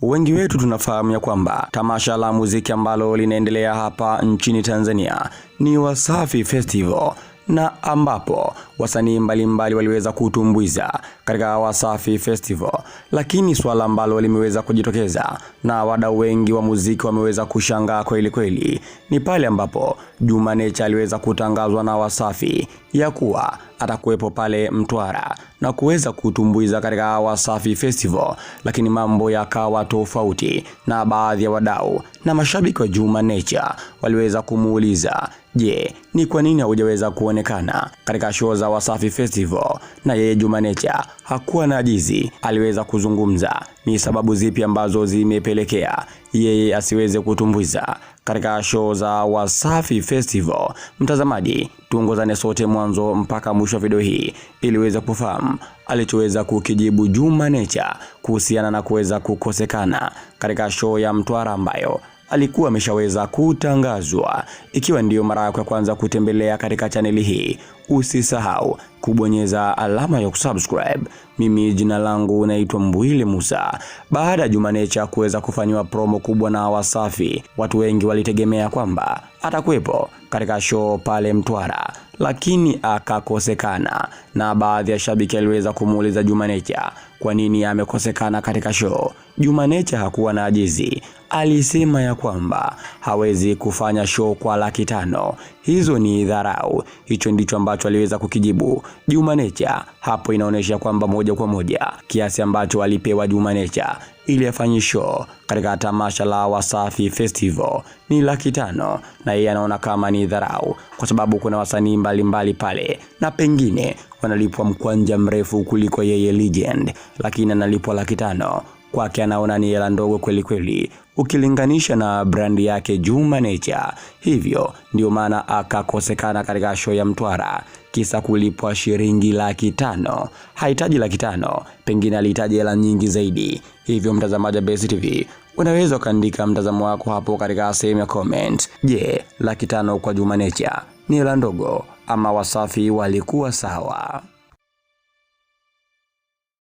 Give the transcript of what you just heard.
Wengi wetu tunafahamu ya kwamba tamasha la muziki ambalo linaendelea hapa nchini Tanzania ni Wasafi Festival, na ambapo wasanii mbalimbali waliweza kutumbuiza katika Wasafi Festival. Lakini swala ambalo limeweza kujitokeza na wadau wengi wa muziki wameweza kushangaa kweli kweli ni pale ambapo Juma aliweza kutangazwa na Wasafi ya kuwa atakuwepo pale Mtwara na kuweza kutumbuiza katika Wasafi Festival. Lakini mambo yakawa tofauti, na baadhi ya wadau na mashabiki wa Juma waliweza kumuuliza, je, ni kwa nini hujaweza kuonekana katika show za Wasafi Festival? Na yeye Juma hakuwa na ajizi. Aliweza kuzungumza ni sababu zipi ambazo zimepelekea yeye asiweze kutumbuiza katika show za Wasafi Festival. Mtazamaji, tuongozane sote mwanzo mpaka mwisho wa video hii ili uweze kufahamu alichoweza kukijibu Juma kuhusiana na kuweza kukosekana katika show ya Mtwara ambayo alikuwa ameshaweza kutangazwa. Ikiwa ndiyo mara yako ya kwanza kutembelea katika chaneli hii, usisahau kubonyeza alama ya kusubscribe. Mimi jina langu naitwa Mbwile Musa. Baada ya Juma kuweza kufanywa promo kubwa na Wasafi, watu wengi walitegemea kwamba atakuwepo katika show pale Mtwara, lakini akakosekana. Na baadhi ya shabiki aliweza kumuuliza Juma kwa nini amekosekana katika show. Juma hakuwa na ajizi. Alisema ya kwamba hawezi kufanya show kwa $500. Hizo ni dharau. Hicho ndicho ambacho aliweza kukijibu Juma. Hapo inaonyesha kwamba moja kwa moja kiasi ambacho alipewa Juma ili afanye show katika tamasha la Wasafi Festival ni $500, na yeye anaona kama ni dharau kwa sababu kuna wasanii mbalimbali pale na pengine wanalipwa mkwanja mrefu kuliko yeye legend, lakini analipwa $500. Kwake anaona ni hela ndogo kweli kweli ukilinganisha na brand yake Juma. Hivyo ndio maana akakosekana katika show ya Mtwara, kisa kulipwa shilingi $500. Hahitaji $500, pengine alihitaji hela nyingi zaidi. Hivyo mtazamaji Best TV, unaweza kuandika mtazamo wako hapo katika sehemu ya comment. Je, $500 kwa Juma ni hela ndogo ama Wasafi walikuwa sawa?